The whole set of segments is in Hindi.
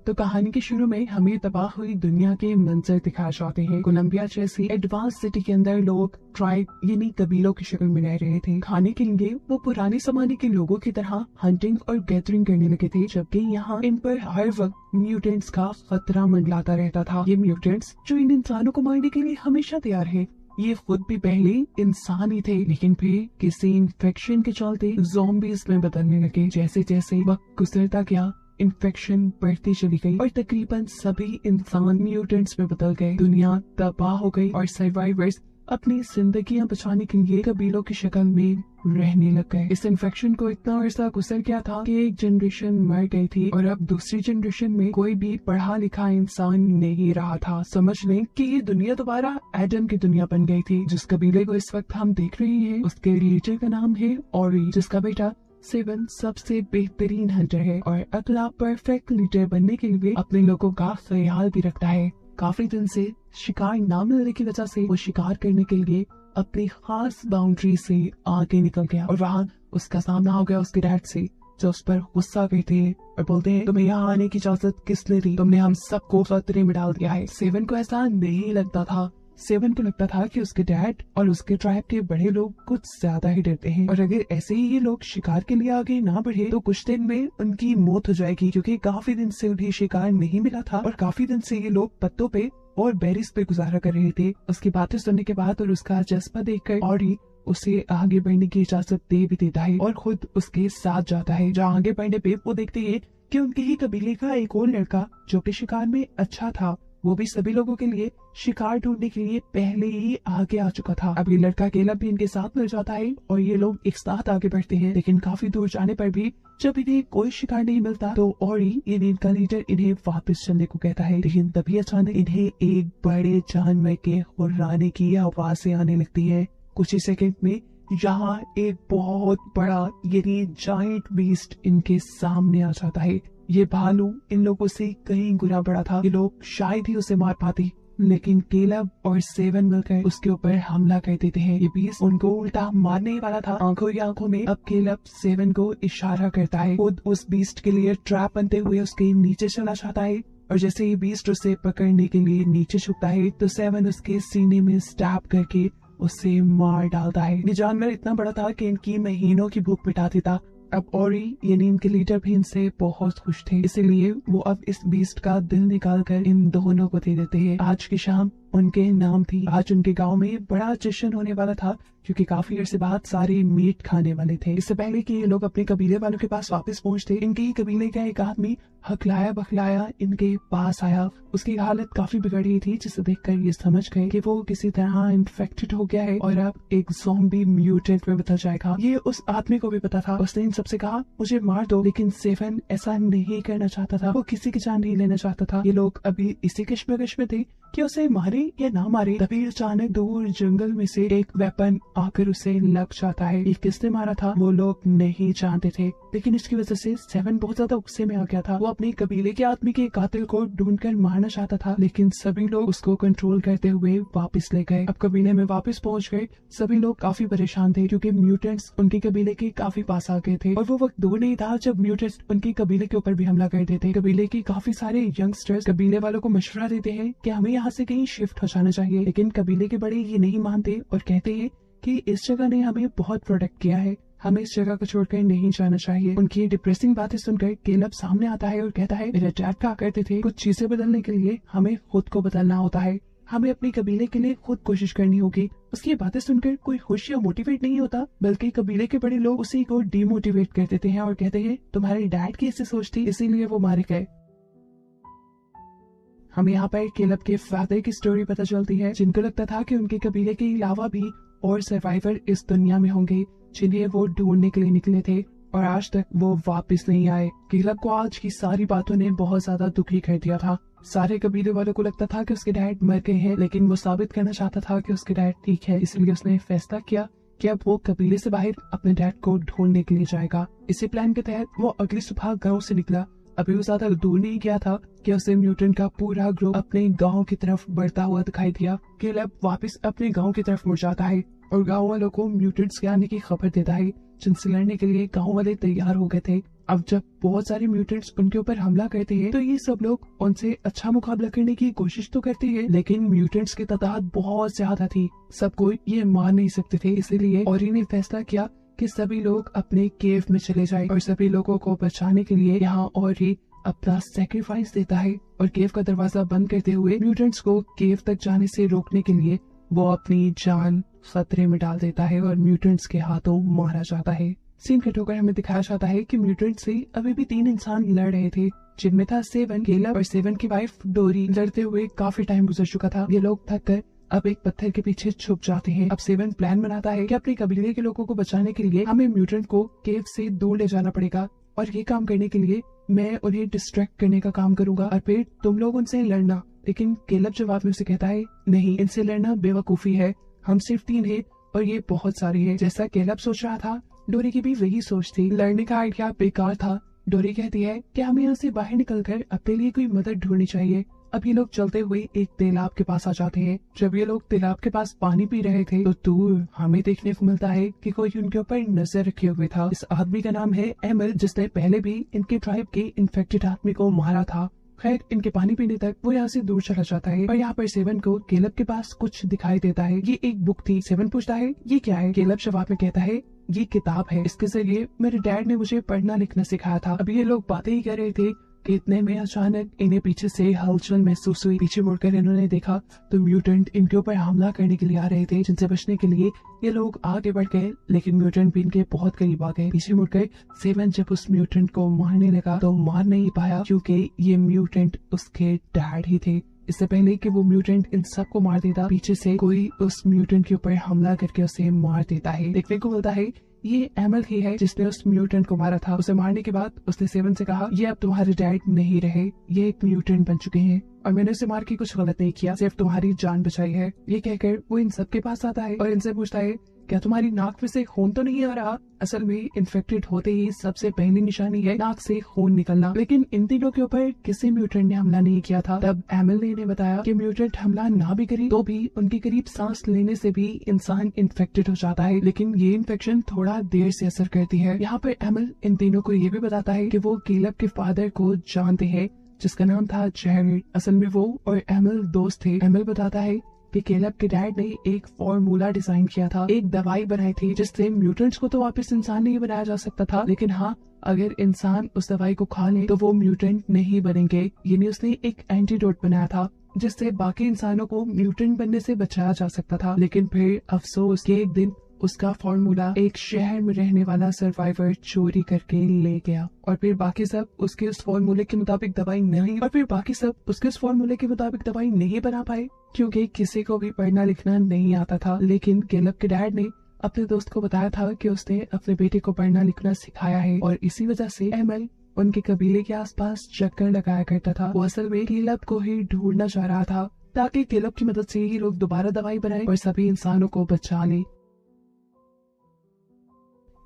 तो कहानी के शुरू में हमें तबाह हुई दुनिया के मंजर दिखाए जाते हैं। कोलंबिया जैसी एडवांस सिटी के अंदर लोग ट्राइब यानी कबीलों की शक्ल में रह रहे थे। खाने के लिए वो पुराने जमाने के लोगों की तरह हंटिंग और गैदरिंग करने लगे थे, जबकि यहाँ इन पर हर वक्त म्यूटेंट्स का खतरा मंडलाता रहता था। ये म्यूटेंट्स जो इन इंसानों को मारने के लिए हमेशा तैयार है, ये खुद भी पहले इंसान ही थे, लेकिन फिर किसी इन्फेक्शन के चलते ज़ॉम्बीज़ में बदलने लगे। जैसे जैसे वक्त गुजरता गया, इन्फेक्शन बढ़ती चली गई और तकरीबन सभी इंसान म्यूटेंट्स में बदल गए। दुनिया तबाह हो गई और सर्वाइवर्स अपनी जिंदगियां बचाने के लिए कबीलों की शक्ल में रहने लग गए। इस इन्फेक्शन को इतना अरसा गुजर गया था कि एक जनरेशन मर गई थी और अब दूसरी जनरेशन में कोई भी पढ़ा लिखा इंसान नहीं रहा था। समझ लें कि ये दुनिया दोबारा एडम की दुनिया बन गई थी। जिस कबीले को इस वक्त हम देख रहे हैं, उसके लीडर का नाम है ओरी, जिसका बेटा सेवन सबसे बेहतरीन हंटर है और अगला परफेक्ट लीडर बनने के लिए अपने लोगों का ख्याल भी रखता है। काफी दिन से शिकार न मिलने की वजह से वो शिकार करने के लिए अपनी खास बाउंड्री से आगे निकल गया और वहाँ उसका सामना हो गया उसके डैड से, जो उस पर गुस्सा करते हैं और बोलते हैं, तुम्हें यहाँ आने की इजाजत किसने दी? तुमने हम सबको खतरे में डाल दिया है। सेवन को ऐसा नहीं लगता था। सेवन को लगता था कि उसके डैड और उसके ट्राइब के बड़े लोग कुछ ज्यादा ही डरते हैं और अगर ऐसे ही ये लोग शिकार के लिए आगे ना बढ़े तो कुछ दिन में उनकी मौत हो जाएगी, क्योंकि काफी दिन से उन्हें शिकार नहीं मिला था और काफी दिन से ये लोग पत्तों पे और बेरीज पे गुजारा कर रहे थे। उसकी बातें सुनने के बाद और उसका जज्बा देखकर ऑरी उसे आगे बढ़ने की इजाजत दे भी देता है और खुद उसके साथ जाता है। जहाँ आगे बढ़ने पे वो देखते हैं कि उनके ही कबीले का एक और लड़का जो कि शिकार में अच्छा था, वो भी सभी लोगों के लिए शिकार ढूंढने के लिए पहले ही आगे आ चुका था। अब ये लड़का केलब भी इनके साथ मिल जाता है और ये लोग एक साथ आगे बढ़ते हैं, लेकिन काफी दूर जाने पर भी जब इन्हें कोई शिकार नहीं मिलता तो ओरी इनका लीडर इन्हें वापस चलने को कहता है। लेकिन तभी अचानक इन्हें एक बड़े जानवर के हुर्राने की आवाजें आने लगती है। कुछ ही सेकंड में यहाँ एक बहुत बड़ा यानी जायंट बीस्ट इनके सामने आ जाता है। ये भालू इन लोगों से कहीं गुना बड़ा था। ये लोग शायद ही उसे मार पाते, लेकिन केलब और सेवन मिलकर उसके ऊपर हमला कर देते हैं। ये बीस्ट उनको उल्टा मारने वाला था। आंखों ही आंखों में अब केलब सेवन को इशारा करता है। खुद उस बीस्ट के लिए ट्रैप बनते हुए उसके नीचे चला जाता है और जैसे ही बीस्ट उसे पकड़ने के लिए नीचे झुकता है तो सेवन उसके सीने में स्टैब करके उसे मार डालता है। ये जानवर इतना बड़ा था कि इनकी महीनों की भूख मिटा देता। अब ओरी यानी इनके लीडर भी इनसे बहुत खुश थे, इसीलिए वो अब इस बीस्ट का दिल निकाल कर इन दोनों को दे देते हैं। आज की शाम उनके नाम थी। आज उनके गांव में बड़ा जश्न होने वाला था, क्योंकि काफी अरसे बाद सारे मीट खाने वाले थे। इससे पहले कि ये लोग अपने कबीले वालों के पास वापस पहुंचते, इनके ही कबीले का एक आदमी हकलाया बखलाया इनके पास आया। उसकी हालत काफी बिगड़ गई थी, जिसे देखकर ये समझ गए कि वो किसी तरह इन्फेक्टेड हो गया है और अब एक ज़ॉम्बी म्यूटेंट में बदल जाएगा। ये उस आदमी को भी पता था। उसने इन सबसे कहा, मुझे मार दो, लेकिन सेवन ऐसा नहीं करना चाहता था। वो किसी की जान नहीं लेना चाहता था। ये लोग अभी इसी कश्मकश में थे कि उसे मारे या ना मारे। तभी अचानक दूर जंगल में से एक वेपन आकर उसे लग जाता है। ये किसने मारा था वो लोग नहीं जानते थे, लेकिन इसकी वजह से सेवन बहुत ज्यादा गुस्से में आ गया था। वो अपने कबीले के आदमी के कातिल को ढूंढकर मारना चाहता था, लेकिन सभी लोग उसको कंट्रोल करते हुए वापस ले गए। अब कबीले में वापस पहुंच गए। सभी लोग काफी परेशान थे, क्योंकि म्यूटेंट्स उनके कबीले के काफी पास आ गए थे और वो वक्त दूर नहीं था जब म्यूटेंट्स उनके कबीले के ऊपर भी हमला कर देते। कबीले के काफी सारे यंगस्टर्स कबीले वालों को मशवरा देते हैं कि हमें यहाँ से कहीं शिफ्ट हो जाना चाहिए, लेकिन कबीले के बड़े ये नहीं मानते और कहते हैं कि इस जगह ने हमें बहुत प्रोटेक्ट किया है, हमें इस जगह को छोड़कर नहीं जाना चाहिए। उनकी डिप्रेसिंग बातें सुनकर केलब सामने आता है और कहता है, मेरे डैड कहा करते थे, कुछ चीजें बदलने के लिए हमें खुद को बदलना होता है, हमें अपने कबीले के लिए खुद कोशिश करनी होगी। उसकी बातें सुनकर कोई खुश या मोटिवेट नहीं होता, बल्कि कबीले के बड़े लोग उसी को डिमोटिवेट कर देते हैं और कहते हैं, तुम्हारे डैड की ऐसी सोच थी, इसीलिए वो मारे गए। हमें यहाँ पर केलब के फादर की स्टोरी पता चलती है, जिनको लगता था कि उनके कबीले के अलावा भी और सर्वाइवर इस दुनिया में होंगे, जिन्हें वो ढूंढने के लिए निकले थे और आज तक वो वापस नहीं आए। केलब को आज की सारी बातों ने बहुत ज्यादा दुखी कर दिया था। सारे कबीले वालों को लगता था कि उसके डैड मर गए हैं, लेकिन वो साबित करना चाहता था कि उसके डैड ठीक है। इसलिए उसने फैसला किया कि अब वो कबीले से बाहर अपने डैड को ढूंढने के लिए जाएगा। इसी प्लान के तहत वो अगली सुबह गाँव से निकला। अभी वो ज्यादा दूर नहीं गया था कि उसे म्यूटेंट का पूरा ग्रुप अपने गांव की तरफ बढ़ता हुआ दिखाई दिया। केलब वापस अपने गांव की तरफ मुड़ जाता है और गांव वालों को म्यूटेंट्स के आने की खबर देता है, जिनसे लड़ने के लिए गांव वाले तैयार हो गए थे। अब जब बहुत सारे म्यूटेंट्स उनके ऊपर हमला करते हैं तो ये सब लोग उनसे अच्छा मुकाबला करने की कोशिश तो करते हैं, लेकिन म्यूटेंट्स की तादाद बहुत ज्यादा थी, सबको ये मार नहीं सकते थे। इसीलिए ओरी ने फैसला किया कि सभी लोग अपने केव में चले जाएं और सभी लोगों को बचाने के लिए यहाँ ओरी अपना सेक्रीफाइस देता है और केव का दरवाजा बंद करते हुए म्यूटेंट्स को केव तक जाने से रोकने के लिए वो अपनी जान खतरे में डाल देता है और म्यूटेंट्स के हाथों मारा जाता है। सीन कट होकर हमें दिखाया जाता है कि म्यूटेंट से अभी भी 3 इंसान लड़ रहे थे, जिनमें था सेवन, केलब और सेवन की वाइफ डोरी। लड़ते हुए काफी टाइम गुजर चुका था, ये लोग थक कर अब एक पत्थर के पीछे छुप जाते हैं। अब सेवन प्लान बनाता है कि अपने कबीले के लोगों को बचाने के लिए हमें म्यूटेंट को केव से दूर ले जाना पड़ेगा और ये काम करने के लिए मैं उन्हें डिस्ट्रैक्ट करने का काम करूंगा और फिर तुम लोग उनसे लड़ना। लेकिन केलब जवाब में उसे कहता है, नहीं, इनसे लड़ना बेवकूफी है, हम सिर्फ 3 हैं और ये बहुत सारे हैं। जैसा केलब सोच रहा था, डोरी की भी वही सोच थी। लड़ने का आइडिया बेकार था। डोरी कहती है कि हमें यहाँ से बाहर निकलकर अपने लिए कोई मदद ढूंढनी चाहिए। अब ये लोग चलते हुए एक तालाब के पास आ जाते हैं। जब ये लोग तालाब के पास पानी पी रहे थे तो दूर हमें देखने को मिलता है कि कोई उनके ऊपर नजर रखे हुए था। इस आदमी का नाम है एमल, जिसने पहले भी इनके ट्राइब के इन्फेक्टेड आदमी को मारा था। खैर, इनके पानी पीने तक वो यहाँ से दूर चला जाता है और यहाँ पर सेवन को केलब के पास कुछ दिखाई देता है। ये एक बुक थी। सेवन पूछता है, ये क्या है? केलब जवाब में कहता है, ये किताब है, इसके जरिए मेरे डैड ने मुझे पढ़ना लिखना सिखाया था। अब ये लोग बातें ही कर रहे थे कि इतने में अचानक इन्हें पीछे से हलचल महसूस हुई। पीछे मुड़कर इन्होंने देखा तो म्यूटेंट इनके ऊपर हमला करने के लिए आ रहे थे, जिनसे बचने के लिए ये लोग आगे बढ़ गए, लेकिन म्यूटेंट भी इनके बहुत करीब आ गए। पीछे मुड़कर सेवन जब उस म्यूटेंट को मारने लगा तो मार नहीं पाया, क्योंकि ये म्यूटेंट उसके डैड ही थे। इससे पहले कि वो म्यूटेंट इन सबको मार देता, पीछे से कोई उस म्यूटेंट के ऊपर हमला करके उसे मार देता है। देखने को मिलता है ये एमल ही है जिसने उस म्यूटेंट को मारा था। उसे मारने के बाद उसने सेवन से कहा, ये अब तुम्हारे डैड नहीं रहे, ये एक म्यूटेंट बन चुके हैं और मैंने उसे मार के कुछ गलत नहीं किया, सिर्फ तुम्हारी जान बचाई है। ये कहकर वो इन सब के पास आता है और इनसे पूछता है, क्या तुम्हारी नाक में से खून तो नहीं आ रहा? असल में इन्फेक्टेड होते ही सबसे पहली निशानी है नाक से खून निकलना, लेकिन इन तीनों के ऊपर किसी म्यूटेंट ने हमला नहीं किया था। तब एमल ने इन्हें बताया कि म्यूटेंट हमला ना भी करे तो भी उनके करीब सांस लेने से भी इंसान इन्फेक्टेड हो जाता है, लेकिन ये इन्फेक्शन थोड़ा देर से असर करती है। यहाँ पर एमल इन तीनों को ये भी बताता है कि वो केलब के फादर को जानते हैं, जिसका नाम था जेरेड। असल में वो और एमल दोस्त थे। एमल बताता है कि केलब के डैड ने एक फॉर्मूला डिजाइन किया था, एक दवाई बनाई थी जिससे म्यूटेंट्स को तो वापस इंसान नहीं बनाया जा सकता था, लेकिन हाँ, अगर इंसान उस दवाई को खा ले तो वो म्यूटेंट नहीं बनेंगे। यानी उसने एक एंटीडोट बनाया था जिससे बाकी इंसानों को म्यूटेंट बनने से बचाया जा सकता था। लेकिन फिर अफसोस के एक दिन उसका फॉर्मूला एक शहर में रहने वाला सर्वाइवर चोरी करके ले गया और फिर बाकी सब उसके उस फॉर्मूले के मुताबिक दवाई नहीं बना पाए, क्योंकि किसी को भी पढ़ना लिखना नहीं आता था। लेकिन केलब के डैड ने अपने दोस्त को बताया था कि उसने अपने बेटे को पढ़ना लिखना सिखाया है और इसी वजह से एमल उनके कबीले के आसपास चक्कर लगाया करता था। वो असल में केलब को ही ढूंढना चाह रहा था ताकि केलब की मदद से ही लोग दोबारा दवाई बनाए और सभी इंसानों को बचा ले।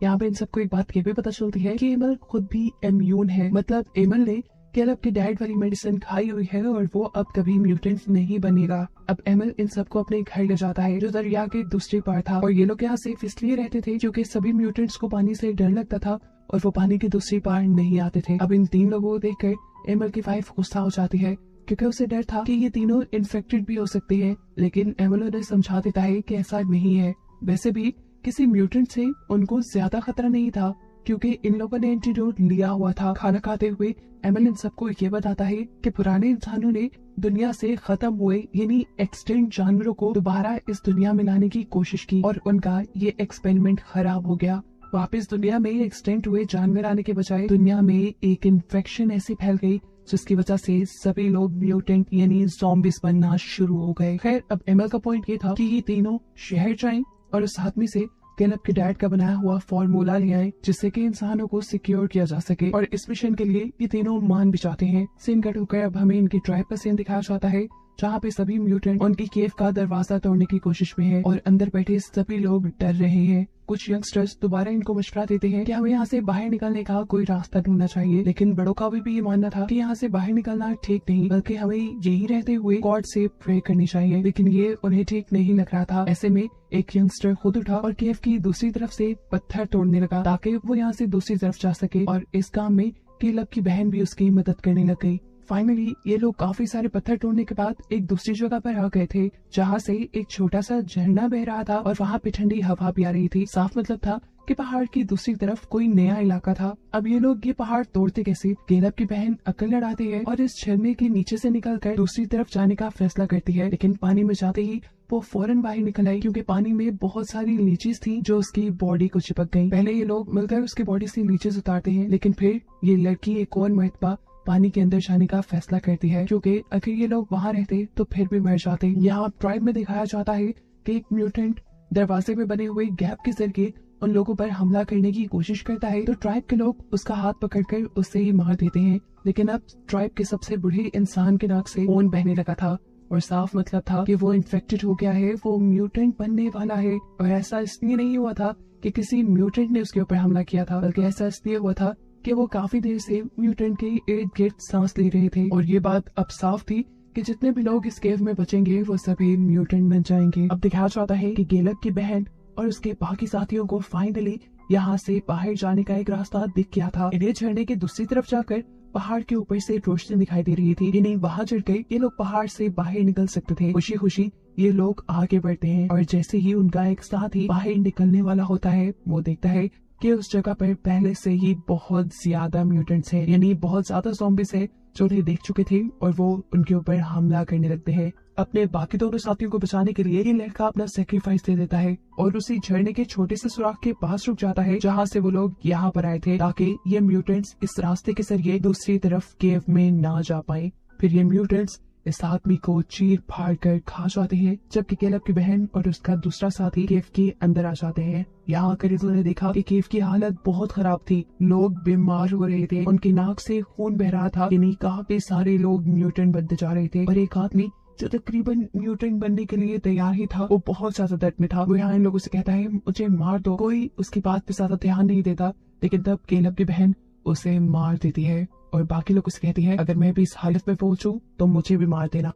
यहाँ पे इन सबको एक बात ये भी पता चलती है कि एमल खुद भी इम्यून है, मतलब एमल ने केलब के डैड वाली मेडिसिन खाई हुई है और वो अब कभी म्यूटेंट नहीं बनेगा। अब एमल इन सबको अपने घर ले जाता है जो दरिया के दूसरे पार था और ये लोग यहाँ सेफ इसलिए रहते थे क्योंकि सभी म्यूटेंट्स को पानी से डर लगता था और वो पानी के दूसरी पार नहीं आते थे। अब इन 3 लोगों को देखकर एमल की वाइफ गुस्सा हो जाती है क्योंकि उसे डर था कि ये तीनों इन्फेक्टेड भी हो सकते हैं, लेकिन एमल उन्हें समझा देता है कि ऐसा नहीं है। वैसे भी किसी म्यूटेंट से उनको ज्यादा खतरा नहीं था क्योंकि इन लोगों ने एंटीडोट लिया हुआ था। खाना खाते हुए एमल इन सबको ये बताता है कि पुराने इंसानों ने दुनिया से खत्म हुए यानी एक्सटेंट जानवरों को दोबारा इस दुनिया में लाने की कोशिश की और उनका ये एक्सपेरिमेंट खराब हो गया। वापस दुनिया में एक्सटेंट हुए जानवर आने के बजाय दुनिया में एक इन्फेक्शन ऐसी फैल गई जिसकी वजह से सभी लोग म्यूटेंट यानी ज़ॉम्बीज बनना शुरू हो गए। खैर, अब एमल का पॉइंट ये था कि ये तीनों शहर जाएं और उस आदमी से केलब के डैड का बनाया हुआ फॉर्मूला ले आए जिससे कि इंसानों को सिक्योर किया जा सके और इस मिशन के लिए ये तीनों मान भी जाते हैं। सीन कट होकर अब हमें इनकी ट्राइब का सीन दिखाया जाता है जहाँ पे सभी म्यूटेंट उनकी केव का दरवाजा तोड़ने की कोशिश में है और अंदर बैठे सभी लोग डर रहे हैं। कुछ यंगस्टर्स दोबारा इनको मशवरा देते हैं कि हमें यहाँ से बाहर निकलने का कोई रास्ता ढूंढना चाहिए, लेकिन बड़ों का भी ये मानना था कि यहाँ से बाहर निकलना ठीक नहीं, बल्कि हमें यही रहते हुए गॉड से प्रे करनी चाहिए। लेकिन ये उन्हें ठीक नहीं लग रहा था। ऐसे में एक यंगस्टर खुद उठा और केव की दूसरी तरफ से पत्थर तोड़ने लगा ताकि वो यहाँ से दूसरी तरफ जा सके, और इस काम में केलब की बहन भी उसकी मदद करने लग गई। फाइनली ये लोग काफी सारे पत्थर तोड़ने के बाद एक दूसरी जगह पर आ गए थे, जहाँ से एक छोटा सा झरना बह रहा था और वहाँ पे ठंडी हवा भी आ रही थी। साफ मतलब था कि पहाड़ की दूसरी तरफ कोई नया इलाका था। अब ये लोग ये पहाड़ तोड़ते कैसे? केलब की बहन अक्ल लड़ाती है और इस झरने के नीचे से निकलकर दूसरी तरफ जाने का फैसला करती है, लेकिन पानी में जाते ही वो फौरन बाहर निकल आई, क्योंकि पानी में बहुत सारी लीचीज थी जो उसकी बॉडी को चिपक गई। पहले ये लोग मिलकर उसकी बॉडी से लीचीज उतारते हैं, लेकिन फिर ये लड़की एक और मरतबा पानी के अंदर जाने का फैसला करती है, क्योंकि अगर ये लोग वहाँ रहते तो फिर भी मर जाते। यहाँ ट्राइब में दिखाया जाता है कि एक म्यूटेंट दरवाजे में बने हुए गैप के जरिए उन लोगों पर हमला करने की कोशिश करता है, तो ट्राइब के लोग उसका हाथ पकड़कर उससे ही मार देते हैं। लेकिन अब ट्राइब के सबसे बूढ़े इंसान के नाक से खून बहने लगा था और साफ मतलब था कि वो इन्फेक्टेड हो गया है, वो म्यूटेंट बनने वाला है। और ऐसा इसलिए नहीं हुआ था कि किसी म्यूटेंट ने उसके ऊपर हमला किया था, बल्कि ऐसा इसलिए हुआ था कि वो काफी देर से म्यूटेंट के इर्द गिर्द सांस ले रहे थे, और ये बात अब साफ थी कि जितने भी लोग इस केव में बचेंगे वो सभी म्यूटेंट बन जाएंगे। अब दिखाया जाता है कि केलब की बहन और उसके बाकी साथियों को फाइनली यहाँ से बाहर जाने का एक रास्ता दिख गया था। इन्हें झरने की दूसरी तरफ जाकर पहाड़ के ऊपर से रोशनी दिखाई दे रही थी। इन्हें वहाँ चढ़ गए ये लोग पहाड़ से बाहर निकल सकते थे। खुशी खुशी ये लोग आगे बढ़ते हैं, और जैसे ही उनका एक साथी बाहर निकलने वाला होता है, वो देखता है कि उस जगह पर पहले से ही बहुत ज्यादा म्यूटेंट्स हैं, यानी बहुत ज्यादा ज़ॉम्बीज़ हैं जो उन्हें देख चुके थे, और वो उनके ऊपर हमला करने लगते हैं। अपने बाकी दोनों साथियों को बचाने के लिए ये लड़का अपना सेक्रीफाइस दे देता है और उसी झरने के छोटे से सुराख के पास रुक जाता है जहाँ से वो लोग यहाँ पर आए थे, ताकि ये म्यूटेंट्स इस रास्ते के जरिए दूसरी तरफ केव में ना जा पाए। फिर ये म्यूटेंट्स इस आदमी को चीर फाड़ कर खा जाते हैं, जबकि केलब की बहन और उसका दूसरा साथी केव के अंदर आ जाते हैं। यहाँ आकर इन्होंने देखा कि केव की हालत बहुत खराब थी, लोग बीमार हो रहे थे, उनकी नाक से खून बह रहा था, यानी काफी सारे लोग म्यूटेंट बनते जा रहे थे। और एक आदमी जो तकरीबन म्यूटेंट बनने के लिए तैयार ही था, वो बहुत ज्यादा दर्द में था। वो यहाँ इन लोगों से कहता है मुझे मार दो। कोई उसकी बात पे ज्यादा ध्यान नहीं देता, लेकिन तब केलब की बहन उसे मार देती है और बाकी लोग उसे कहती है अगर मैं भी इस हालत में पहुंचूं तो मुझे भी मार देना।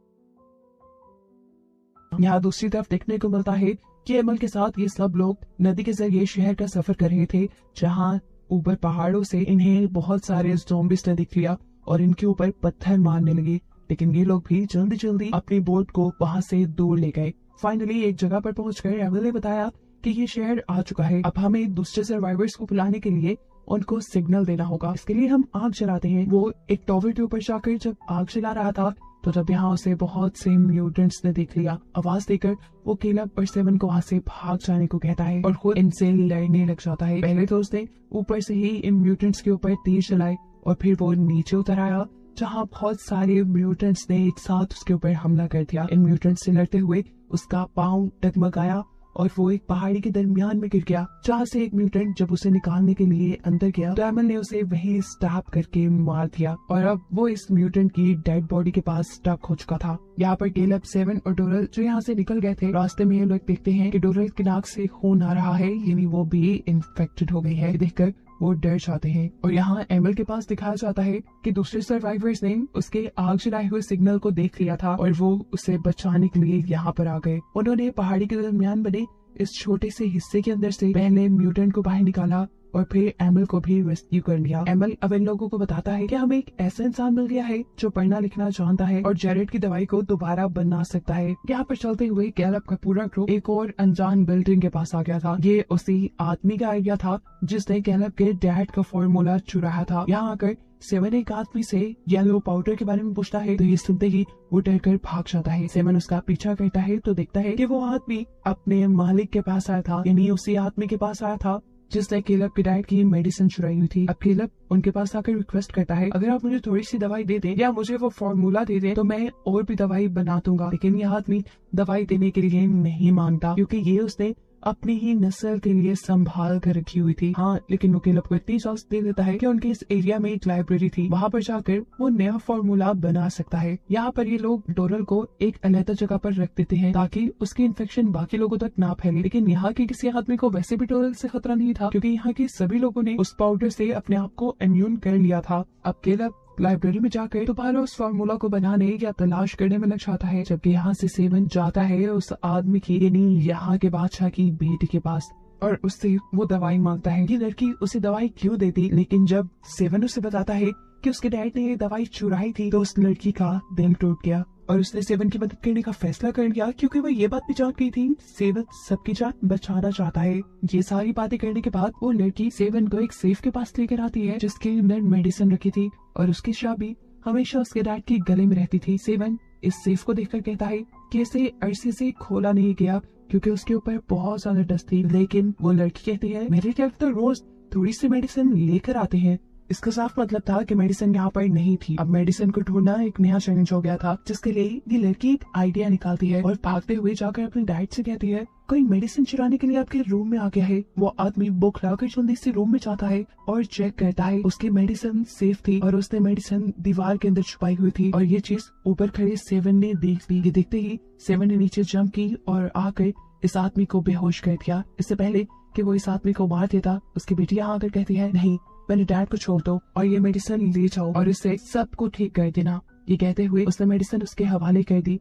यहाँ दूसरी तरफ देखने को मिलता है कि एमल के साथ ये सब लोग नदी के जरिए शहर का सफर कर रहे थे, जहाँ ऊपर पहाड़ों से इन्हें बहुत सारे ज़ॉम्बीज़ ने दिख लिया और इनके ऊपर पत्थर मारने लगे। लेकिन ये लोग भी जल्दी जल्दी अपनी बोट को वहाँ से दूर ले गए। फाइनली एक जगह पर पहुंचकर एमल ने बताया कि ये शहर आ चुका है, अब हमें दूसरे सर्वाइवर्स को बुलाने के लिए उनको सिग्नल देना होगा। इसके लिए हम आग जलाते हैं। वो एक टॉवर के ऊपर जाकर जब आग जला रहा था, तो जब यहाँ उसे बहुत से म्यूटेंट्स ने देख लिया, आवाज देकर वो केलब और सेवन को वहाँ से भाग जाने को कहता है और खुद इनसे लड़ने लग जाता है। पहले तो उसने ऊपर से ही इन म्यूटेंट्स के ऊपर तीर चलाए और फिर वो नीचे उतर आया, जहाँ बहुत सारे म्यूटेंट्स ने एक साथ उसके ऊपर हमला कर दिया। इन म्यूटेंट्स से लड़ते हुए उसका पाँव डगमगाया और वो एक पहाड़ी के दरमियान में गिर गया, जहाँ से एक म्यूटेंट जब उसे निकालने के लिए अंदर गया तो एमल ने उसे वहीं स्टैब करके मार दिया और अब वो इस म्यूटेंट की डेड बॉडी के पास स्टक हो चुका था। यहाँ पर केलब, सेवन और डोरल जो यहाँ से निकल गए थे, रास्ते में ये लोग देखते हैं कि डोरल की नाक से खून आ रहा है, यानी वो भी इन्फेक्टेड हो गई है। देखकर वो डर जाते हैं और यहाँ एमल के पास दिखाया जाता है कि दूसरे सर्वाइवर्स ने उसके आग जलाए हुए सिग्नल को देख लिया था और वो उसे बचाने के लिए यहाँ पर आ गए। उन्होंने पहाड़ी के दरमियान बने इस छोटे से हिस्से के अंदर से पहले म्यूटेंट को बाहर निकाला और फिर एमल को भी रेस्क्यू कर लिया। एमल अब इन लोगों को बताता है कि हमें एक ऐसा इंसान मिल गया है जो पढ़ना लिखना जानता है और जेरेड की दवाई को दोबारा बना सकता है। यहाँ पर चलते हुए केलब का पूरा ग्रुप एक और अनजान बिल्डिंग के पास आ गया था। ये उसी आदमी का आइडिया था जिसने केलब के डैड का फॉर्मूला चुराया था। यहाँ आकर सेवन एक आदमी से येलो पाउडर के बारे में पूछता है तो ये सुनते ही वो डर कर भाग जाता है। सेवन उसका पीछा करता है तो देखता है कि वो आदमी अपने मालिक के पास आया था, यानी उसी आदमी के पास आया था जिसने केलब की डाइट की मेडिसिन चुराई हुई थी। अब केलब उनके पास आकर रिक्वेस्ट करता है अगर आप मुझे थोड़ी सी दवाई दे दें या मुझे वो फॉर्मूला दे दें तो मैं और भी दवाई बना दूंगा। लेकिन ये आदमी दवाई देने के लिए नहीं मानता क्योंकि ये उसने अपनी ही नस्ल के लिए संभाल कर रखी हुई थी। हाँ, लेकिन वो केलब को इतनी इजाजत दे देता है कि उनके इस एरिया में एक लाइब्रेरी थी, वहाँ पर जाकर वो नया फॉर्मूला बना सकता है। यहाँ पर ये लोग डोरल को एक अलग जगह पर रख देते हैं ताकि उसकी इन्फेक्शन बाकी लोगों तक ना फैले। लेकिन यहाँ के किसी आदमी को वैसे भी डोरल से खतरा नहीं था, क्योंकि यहाँ के सभी लोगों ने उस पाउडर से अपने आप को इम्यून कर लिया था। अब केलब लाइब्रेरी में जाकर दोबारा उस फार्मूला को बनाने या तलाश करने में लग जाता है, जबकि यहाँ से सेवन जाता है उस आदमी की यानी यहाँ के बादशाह की बेटी के पास और उससे वो दवाई मांगता है। ये लड़की उसे दवाई क्यों देती, लेकिन जब सेवन उसे बताता है कि उसके डैड ने ये दवाई चुराई थी तो उस लड़की का दिल टूट गया और उसने सेवन की मदद करने का फैसला कर लिया, क्योंकि वो ये बात भी जान गई थी सेवन सबकी जान बचाना चाहता है। ये सारी बातें करने के बाद वो लड़की सेवन को एक सेफ के पास लेकर आती है जिसके अंदर मेडिसिन रखी थी और उसकी चाबी हमेशा उसके डैड के गले में रहती थी। सेवन इस सेफ को देखकर कहता है कि इसे अरसे से खोला नहीं गया क्योंकि उसके ऊपर बहुत ज्यादा डस्ट थी, लेकिन वो लड़की कहती है मेरे डैड तो रोज थोड़ी सी मेडिसिन लेकर आते हैं। इसका साफ मतलब था कि मेडिसिन यहाँ पर नहीं थी। अब मेडिसिन को ढूंढना एक नया चैलेंज हो गया था, जिसके लिए ये लड़की एक आइडिया निकालती है और भागते हुए जाकर अपने डैड से कहती है कोई मेडिसिन चुराने के लिए आपके रूम में आ गया है। वो आदमी बुक लाकर जल्दी से रूम में जाता है और चेक करता है उसकी मेडिसिन सेफ थी और उसने मेडिसिन दीवार के अंदर छुपाई हुई थी और ये चीज ऊपर खड़े सेवन ने देख ली। ये देखते ही सेवन ने नीचे जंप की और आकर इस आदमी को बेहोश कर दिया। इससे पहले कि वो इस आदमी को मार देता, उसकी बेटी यहाँ आकर कहती है नहीं, मैंने डैड को छोड़ दो और ये मेडिसिन ले जाओ और इससे सबको ठीक कर देना। ये कहते हुए उसने मेडिसिन उसके हवाले कर दी।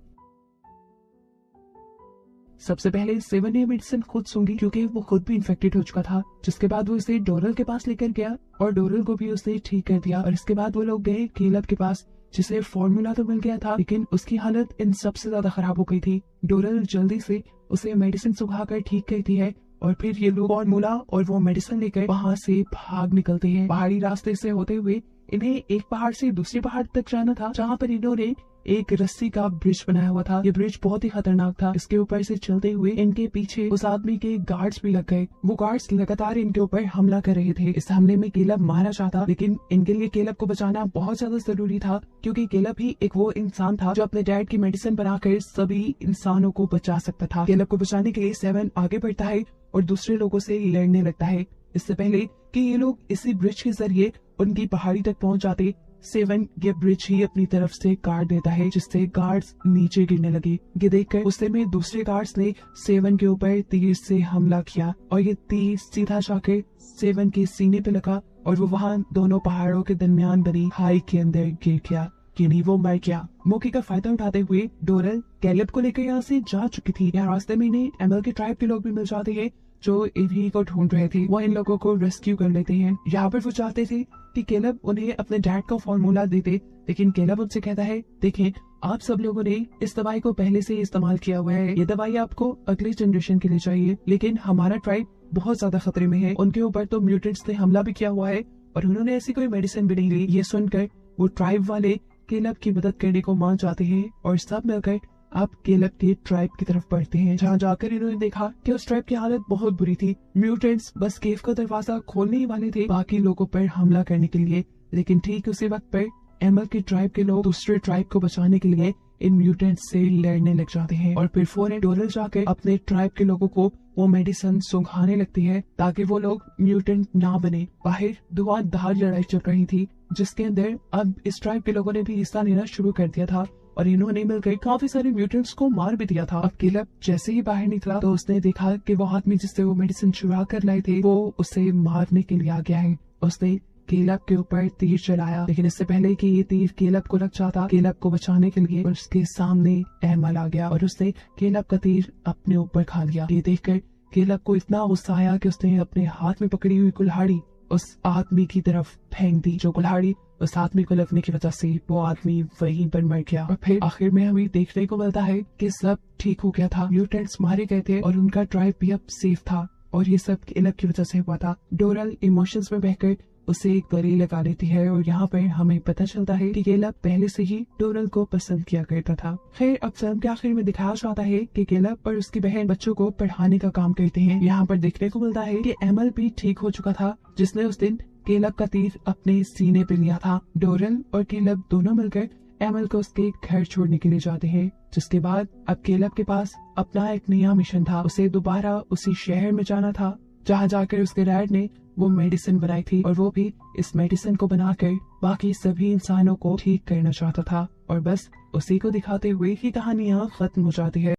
सबसे पहले सेवन ने मेडिसिन खुद सूंघी क्योंकि वो खुद भी इन्फेक्टेड हो चुका था, जिसके बाद वो इसे डोरल के पास लेकर गया और डोरल को भी उसने ठीक कर दिया और इसके बाद वो लोग गए केलब के पास, जिसे फॉर्मूला तो मिल गया था लेकिन उसकी हालत इन सबसे ज्यादा खराब हो गई थी। डोरल जल्दी से उसे मेडिसिन सुखाकर ठीक करती है और फिर ये लोग फॉर्मूला और वो मेडिसिन लेकर वहाँ से भाग निकलते हैं। पहाड़ी रास्ते से होते हुए इन्हें एक पहाड़ से दूसरे पहाड़ तक जाना था, जहाँ पर इन्होंने एक रस्सी का ब्रिज बनाया हुआ था। ये ब्रिज बहुत ही खतरनाक था। इसके ऊपर से चलते हुए इनके पीछे उस आदमी के गार्ड्स भी लग गए। वो गार्ड्स लगातार इनके ऊपर हमला कर रहे थे। इस हमले में केलब मारा जाता, लेकिन इनके लिए केलब को बचाना बहुत ज्यादा जरूरी था, क्योंकि केलब ही एक वो इंसान था जो अपने डैड की मेडिसिन बनाकर सभी इंसानों को बचा सकता था। केलब को बचाने के लिए सेवन आगे बढ़ता है और दूसरे लोगों से लड़ने लगता है। इससे पहले कि ये लोग इसी ब्रिज के जरिए उनकी पहाड़ी तक पहुंच जाते, सेवन ये ब्रिज ही अपनी तरफ से काट देता है, जिससे गार्ड्स नीचे गिरने लगे। ये देखकर उस में दूसरे गार्ड्स ने सेवन के ऊपर तीर से हमला किया और ये तीर सीधा जाकर सेवन के सीने पे लगा और वो वहाँ दोनों पहाड़ों के दरमियान बनी खाई के अंदर गिर गया, यानी वो मर गया। मौके का फायदा उठाते हुए डोरल केलब को लेकर यहाँ से जा चुकी थी। यहाँ रास्ते में इन्हें एमएल के ट्राइब के लोग भी मिल जाते हैं जो इन्हीं को ढूंढ रहे थे। वो इन लोगों को रेस्क्यू कर लेते हैं। यहाँ पर वो चाहते थे कि केलब उन्हें अपने डैड का फॉर्मूला दे दे, लेकिन केलब उनसे कहता है देखें, आप सब लोगों ने इस दवाई को पहले से इस्तेमाल किया हुआ है। ये दवाई आपको अगली जनरेशन के लिए चाहिए, लेकिन हमारा ट्राइब बहुत ज्यादा खतरे में है। उनके ऊपर तो म्यूटेंट्स ने हमला भी किया हुआ है और उन्होंने ऐसी कोई मेडिसिन भी नहीं ली। ये सुनकर वो ट्राइब वाले केलब की मदद करने को मान जाते हैं और सब मिलकर अब केलब के ट्राइब की तरफ बढ़ते हैं, जहाँ जाकर इन्होंने देखा कि उस ट्राइब की हालत बहुत बुरी थी। म्यूटेंट्स बस केव का दरवाजा खोलने ही वाले थे बाकी लोगों पर हमला करने के लिए, लेकिन ठीक उसी वक्त पर एमएल के ट्राइब के लोग दूसरे ट्राइब को बचाने के लिए इन म्यूटेंट्स से लड़ने लग जाते हैं और फिर फौरन डोरल जाकर अपने ट्राइब के लोगों को वो मेडिसिन सुंघाने लगती है ताकि वो लोग म्यूटेंट ना बने। बाहर धुआंधार लड़ाई चल रही थी, जिसके अंदर अब इस ट्राइब के लोगों ने भी हिस्सा लेना शुरू कर दिया था और इन्होंने मिलकर काफी सारे म्यूटेंट्स को मार भी दिया था। अब केलब जैसे ही बाहर निकला तो उसने देखा कि वो आदमी जिससे वो मेडिसिन चुरा कर लाए थे वो उसे मारने के लिए आ गया है। उसने केलब के ऊपर तीर चलाया, लेकिन इससे पहले कि ये तीर केलब को लग जाता, केलब को बचाने के लिए उसके सामने एमएल आ गया और उसने केलब का तीर अपने ऊपर खा लिया। ये देखकर केलब को इतना गुस्सा आया कि उसने अपने हाथ में पकड़ी हुई कुल्हाड़ी उस आदमी की तरफ फेंक दी। जो कुल्हाड़ी उस आदमी को लगने की वजह से वो आदमी वहीं पर मर गया और फिर आखिर में हमें देखने को मिलता है कि सब ठीक हो गया था। म्यूटेंट्स मारे गए थे और उनका ट्राइब भी अब सेफ था और ये सब केलब की वजह से हुआ था। डोरल इमोशंस में बहकर उसे गले लगा लेती है और यहाँ पर हमें पता चलता है कि केलब पहले से ही डोरल को पसंद किया करता था। खैर, अब फिल्म के आखिर में दिखाया जाता है कि केलब और उसकी बहन बच्चों को पढ़ाने का काम करते हैं। यहाँ पर देखने को मिलता है कि एमएल भी ठीक हो चुका था, जिसने उस दिन केलब का तीर अपने सीने पे लिया था। डोरल और केलब दोनों मिलकर एमल को उसके घर छोड़ने के लिए जाते हैं। जिसके बाद अब केलब के पास अपना एक नया मिशन था। उसे दोबारा उसी शहर में जाना था जहाँ जाकर उसके डैड ने वो मेडिसिन बनाई थी, और वो भी इस मेडिसिन को बनाकर बाकी सभी इंसानों को ठीक करना चाहता था। और बस उसी को दिखाते हुए ही कहानी यहाँ खत्म हो जाती है।